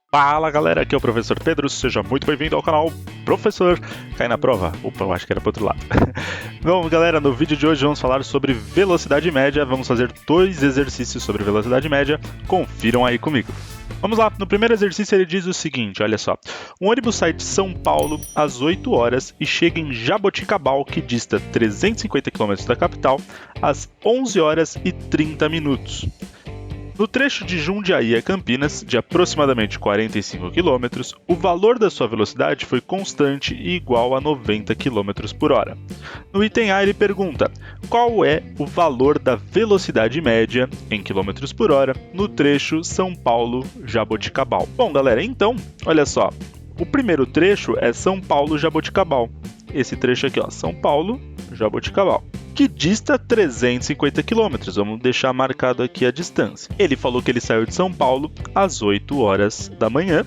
Fala galera, aqui é o Professor Pedro, seja muito bem-vindo ao canal Professor Cai na Prova. Opa, eu acho que era pro outro lado. Bom galera, no vídeo de hoje vamos falar sobre velocidade média, vamos fazer 2 exercícios sobre velocidade média, confiram aí comigo. Vamos lá, no primeiro exercício ele diz o seguinte, olha só. Um ônibus sai de São Paulo às 8 horas e chega em Jaboticabal, que dista 350 km da capital, às 11 horas e 30 minutos. No trecho de Jundiaí a Campinas, de aproximadamente 45 km, o valor da sua velocidade foi constante e igual a 90 km por hora. No item A ele pergunta, qual é o valor da velocidade média em km por hora no trecho São Paulo-Jaboticabal? Bom galera, então, olha só, o primeiro trecho é São Paulo-Jaboticabal. Esse trecho aqui, ó, São Paulo-Jaboticabal, que dista 350 km. Vamos deixar marcado aqui a distância. Ele falou que ele saiu de São Paulo às 8 horas da manhã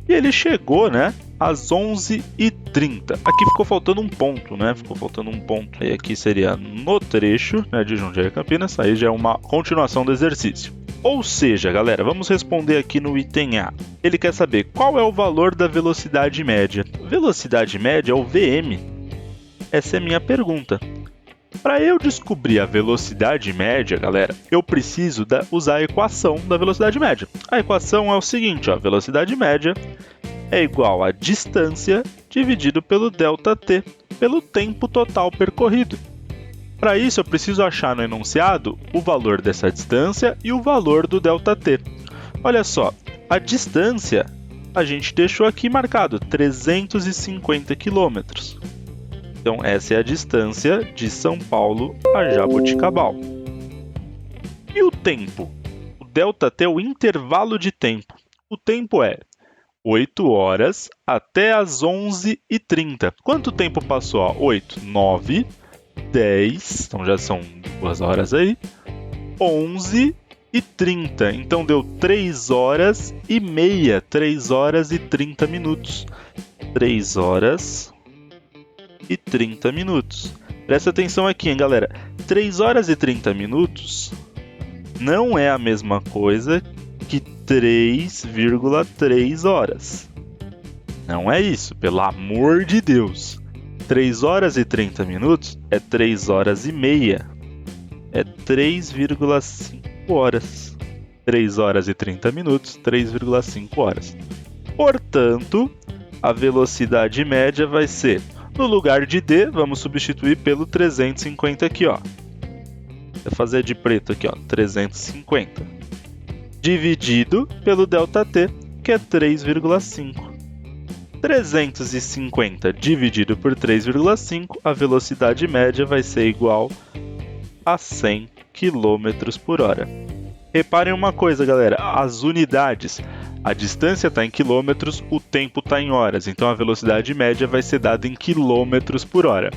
e ele chegou, né, às 11h30. Aqui ficou faltando um ponto, né? Ficou faltando um ponto. E aqui seria no trecho, né, de Jundiaí a Campinas. Aí já é uma continuação do exercício. Ou seja, galera, vamos responder aqui no item A. Ele quer saber qual é o valor da velocidade média. Velocidade média é o VM. Essa é a minha pergunta. Para eu descobrir a velocidade média, galera, eu preciso usar a equação da velocidade média. A equação é o seguinte, ó, velocidade média é igual a distância dividido pelo ΔT, pelo tempo total percorrido. Para isso, eu preciso achar no enunciado o valor dessa distância e o valor do ΔT. Olha só, a distância a gente deixou aqui marcado, 350 km. Então, essa é a distância de São Paulo a Jaboticabal. E o tempo? O ΔT é o intervalo de tempo. O tempo é 8 horas até as 11h30. Quanto tempo passou? 8, 9, 10, então já são 2 horas aí. 11h30. Então deu 3 horas e meia, 3 horas e 30 minutos. 3 horas e 30 minutos. Presta atenção aqui, hein, galera. 3 horas e 30 minutos não é a mesma coisa que 3,3 horas. Não é isso, pelo amor de Deus. 3 horas e 30 minutos é 3 horas e meia. É 3,5 horas. 3 horas e 30 minutos, 3,5 horas. Portanto, a velocidade média vai ser, no lugar de D, vamos substituir pelo 350 aqui, ó. Vou fazer de preto aqui, ó, 350. Dividido pelo ΔT, que é 3,5. 350 dividido por 3,5, a velocidade média vai ser igual a 100 km por hora. Reparem uma coisa, galera, as unidades, a distância está em quilômetros, o tempo está em horas, então a velocidade média vai ser dada em quilômetros por hora.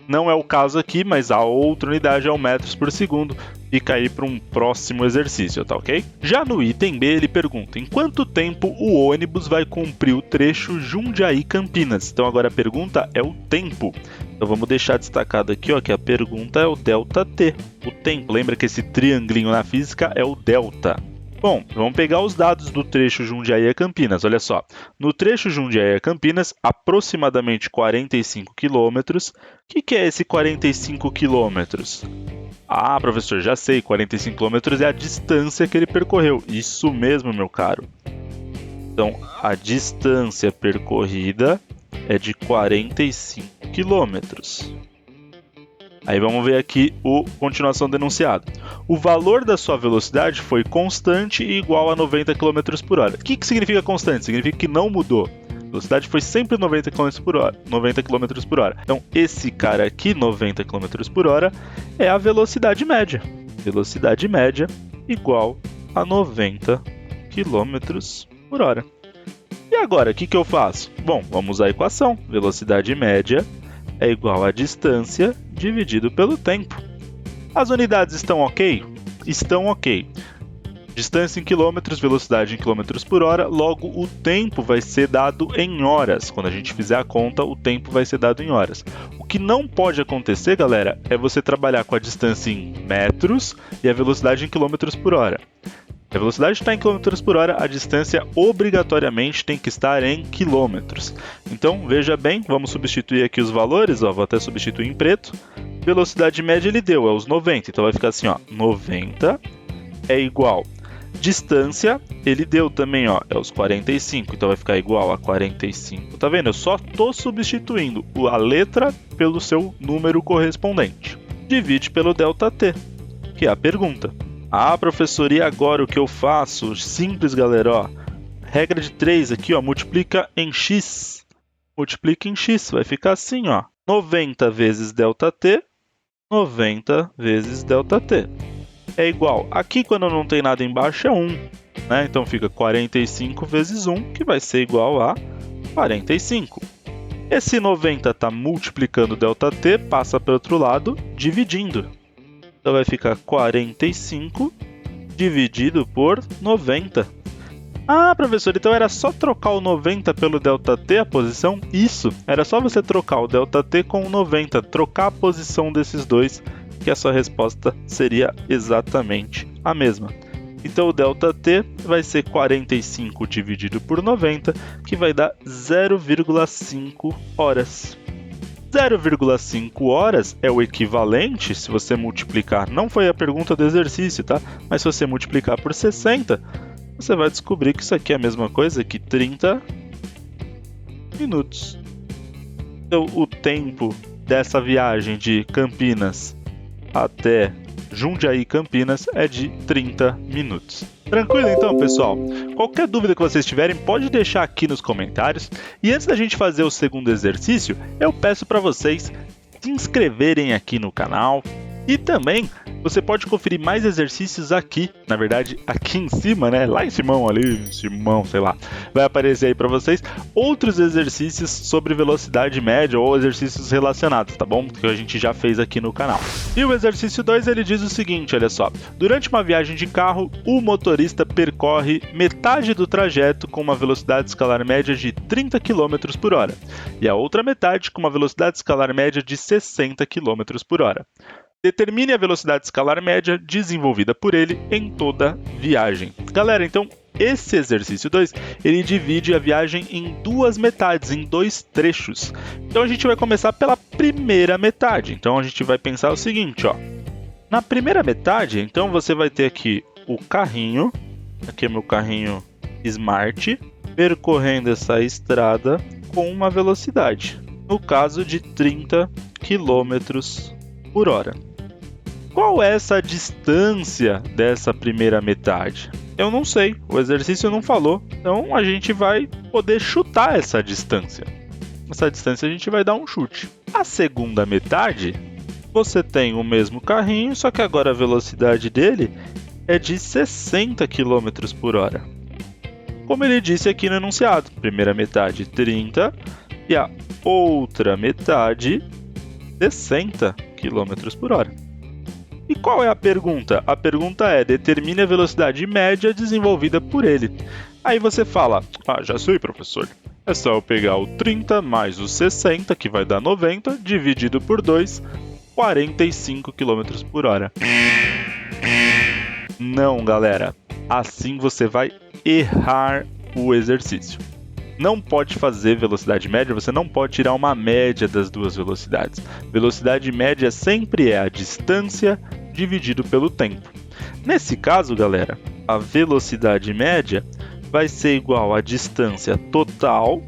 Não é o caso aqui, mas a outra unidade é o metros por segundo. Fica aí para um próximo exercício, tá ok? Já no item B, ele pergunta, em quanto tempo o ônibus vai cumprir o trecho Jundiaí-Campinas? Então agora a pergunta é o tempo. Então vamos deixar destacado aqui, ó, que a pergunta é o ΔT, o tempo. Lembra que esse triangulinho na física é o delta. Bom, vamos pegar os dados do trecho Jundiaí a Campinas, olha só. No trecho Jundiaí a Campinas, aproximadamente 45 km. O que é esse 45 km? Ah, professor, já sei, 45 km é a distância que ele percorreu. Isso mesmo, meu caro. Então, a distância percorrida é de 45 km. Aí vamos ver aqui a continuação do enunciado. O valor da sua velocidade foi constante e igual a 90 km por hora. O que significa constante? Significa que não mudou. A velocidade foi sempre 90 km por hora. 90 km por hora. Então, esse cara aqui, 90 km por hora, é a velocidade média. Velocidade média igual a 90 km por hora. E agora, o que eu faço? Bom, vamos usar a equação. Velocidade média é igual a distância dividido pelo tempo. As unidades estão ok? Estão ok. Distância em quilômetros, velocidade em quilômetros por hora, logo o tempo vai ser dado em horas. Quando a gente fizer a conta, o tempo vai ser dado em horas. O que não pode acontecer, galera, é você trabalhar com a distância em metros e a velocidade em quilômetros por hora. Se a velocidade está em km por hora, a distância obrigatoriamente tem que estar em quilômetros. Então, veja bem, vamos substituir aqui os valores, ó, vou até substituir em preto. Velocidade média ele deu, é os 90, então vai ficar assim, ó, 90 é igual. Distância, ele deu também, ó, é os 45, então vai ficar igual a 45. Tá vendo? Eu só estou substituindo a letra pelo seu número correspondente. Divide pelo ΔT, que é a pergunta. Ah, professor, e agora o que eu faço? Simples, galera, ó. Regra de 3 aqui, ó, multiplica em x. Multiplica em x, vai ficar assim, ó. 90 vezes ΔT, 90 vezes ΔT. É igual, aqui quando não tem nada embaixo é 1, né? Então fica 45 vezes 1, que vai ser igual a 45. Esse 90 está multiplicando ΔT, passa para o outro lado, dividindo. Então vai ficar 45 dividido por 90. Ah, professor, então era só trocar o 90 pelo ΔT, a posição? Isso, era só você trocar o ΔT com o 90, trocar a posição desses dois, que a sua resposta seria exatamente a mesma. Então o ΔT vai ser 45 dividido por 90, que vai dar 0,5 horas. 0,5 horas é o equivalente, se você multiplicar, não foi a pergunta do exercício, tá? Mas se você multiplicar por 60, você vai descobrir que isso aqui é a mesma coisa que 30 minutos. Então o tempo dessa viagem de Campinas até Jundiaí, Campinas, é de 30 minutos. Tranquilo então, pessoal? Qualquer dúvida que vocês tiverem, pode deixar aqui nos comentários. E antes da gente fazer o segundo exercício, eu peço para vocês se inscreverem aqui no canal. E também, você pode conferir mais exercícios aqui, na verdade, aqui em cima, né? Lá em cima, ali, em cima, sei lá. Vai aparecer aí para vocês outros exercícios sobre velocidade média ou exercícios relacionados, tá bom? Que a gente já fez aqui no canal. E o exercício 2, ele diz o seguinte, olha só. Durante uma viagem de carro, o motorista percorre metade do trajeto com uma velocidade escalar média de 30 km por hora. E a outra metade com uma velocidade escalar média de 60 km por hora. Determine a velocidade escalar média desenvolvida por ele em toda viagem. Galera, então esse exercício 2, ele divide a viagem em duas metades, em dois trechos. Então a gente vai começar pela primeira metade. Então a gente vai pensar o seguinte, ó. Na primeira metade, então você vai ter aqui o carrinho, aqui é meu carrinho Smart, percorrendo essa estrada com uma velocidade, no caso de 30 km por hora. Qual é essa distância dessa primeira metade? Eu não sei, o exercício não falou, então a gente vai poder chutar essa distância. Essa distância a gente vai dar um chute. A segunda metade, você tem o mesmo carrinho, só que agora a velocidade dele é de 60 km por hora. Como ele disse aqui no enunciado, primeira metade 30 e a outra metade 60 km por hora. E qual é a pergunta? A pergunta é, determine a velocidade média desenvolvida por ele. Aí você fala, já sei, professor. É só eu pegar o 30 mais o 60, que vai dar 90, dividido por 2, 45 km por hora. Não, galera. Assim você vai errar o exercício. Não pode fazer velocidade média, você não pode tirar uma média das duas velocidades. Velocidade média sempre é a distância dividido pelo tempo. Nesse caso, galera, a velocidade média vai ser igual à distância total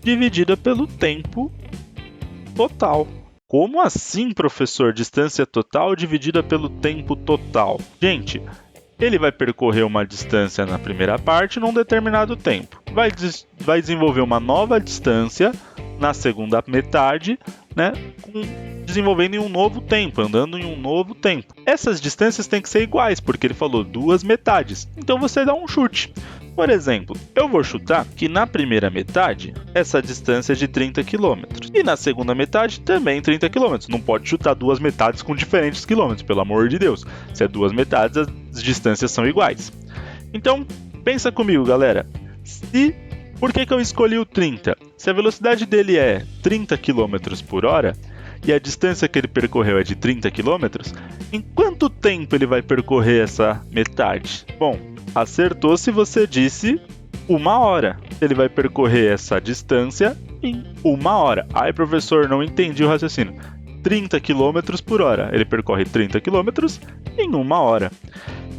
dividida pelo tempo total. Como assim, professor? Distância total dividida pelo tempo total? Gente, ele vai percorrer uma distância na primeira parte num determinado tempo. Vai desenvolver uma nova distância na segunda metade, né, desenvolvendo em um novo tempo, andando em um novo tempo. Essas distâncias têm que ser iguais, porque ele falou duas metades. Então você dá um chute. Por exemplo, eu vou chutar que na primeira metade, essa distância é de 30 km. E na segunda metade, também 30 km. Não pode chutar duas metades com diferentes quilômetros, pelo amor de Deus. Se é duas metades, as distâncias são iguais. Então, pensa comigo, galera. Por que eu escolhi o 30? Se a velocidade dele é 30 km por hora, e a distância que ele percorreu é de 30 km, em quanto tempo ele vai percorrer essa metade? Bom, acertou se você disse 1 hora. Ele vai percorrer essa distância em 1 hora. Ai, professor, não entendi o raciocínio. 30 km por hora. Ele percorre 30 km em 1 hora.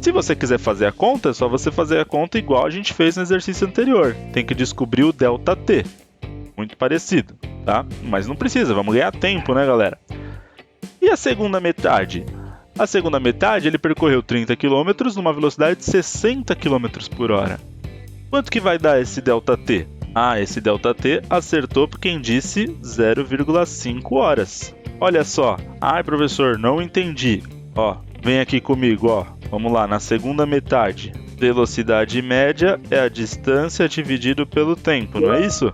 Se você quiser fazer a conta, é só você fazer a conta igual a gente fez no exercício anterior. Tem que descobrir o ΔT. Muito parecido, tá? Mas não precisa, vamos ganhar tempo, né, galera? E a segunda metade? A segunda metade ele percorreu 30 km numa velocidade de 60 km por hora. Quanto que vai dar esse ΔT? Ah, esse ΔT acertou por quem disse 0,5 horas. Olha só. Ai, professor, não entendi. Ó, vem aqui comigo, ó. Vamos lá, na segunda metade. Velocidade média é a distância dividido pelo tempo, não é isso?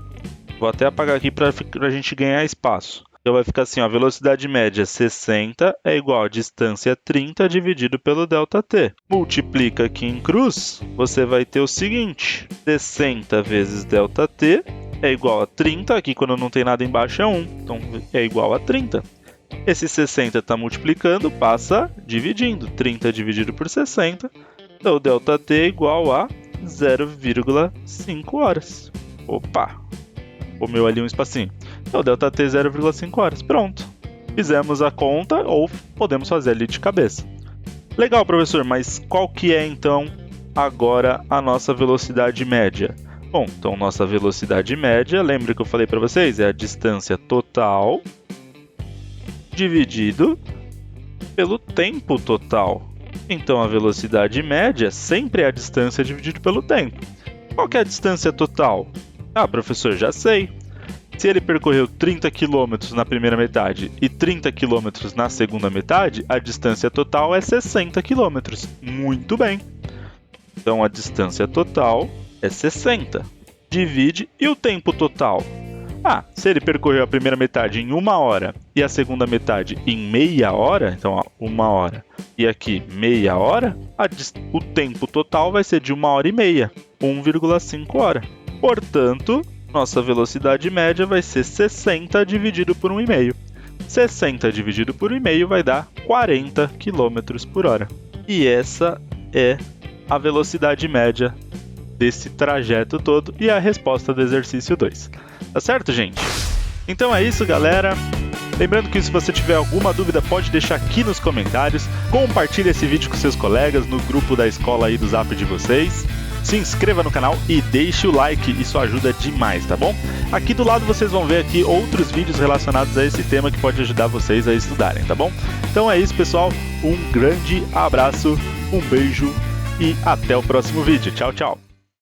Vou até apagar aqui para a gente ganhar espaço. Então vai ficar assim, ó, velocidade média 60 é igual a distância 30 dividido pelo ΔT. Multiplica aqui em cruz, você vai ter o seguinte, 60 vezes ΔT é igual a 30, aqui quando não tem nada embaixo é 1, então é igual a 30. Esse 60 está multiplicando, passa dividindo, 30 dividido por 60, então o ΔT é igual a 0,5 horas. Opa! Comeu ali um espacinho. Então, ΔT 0,5 horas. Pronto. Fizemos a conta ou podemos fazer ali de cabeça. Legal, professor, mas qual que é, então, agora a nossa velocidade média? Bom, então nossa velocidade média, lembra que eu falei para vocês? É a distância total dividido pelo tempo total. Então, a velocidade média sempre é a distância dividido pelo tempo. Qual que é a distância total? Ah, professor, já sei. Se ele percorreu 30 km na primeira metade e 30 km na segunda metade, a distância total é 60 km. Muito bem. Então, a distância total é 60. Divide. E o tempo total? Ah, se ele percorreu a primeira metade em 1 hora e a segunda metade em meia hora, então, ó, 1 hora e aqui meia hora, o tempo total vai ser de 1 hora e meia, 1,5 hora. Portanto, nossa velocidade média vai ser 60 dividido por 1,5. 60 dividido por 1,5 vai dar 40 km por hora. E essa é a velocidade média desse trajeto todo e a resposta do exercício 2. Tá certo, gente? Então é isso, galera. Lembrando que se você tiver alguma dúvida, pode deixar aqui nos comentários. Compartilhe esse vídeo com seus colegas no grupo da escola aí do Zap de vocês. Se inscreva no canal e deixe o like, isso ajuda demais, tá bom? Aqui do lado vocês vão ver aqui outros vídeos relacionados a esse tema que pode ajudar vocês a estudarem, tá bom? Então é isso, pessoal. Um grande abraço, um beijo e até o próximo vídeo. Tchau, tchau!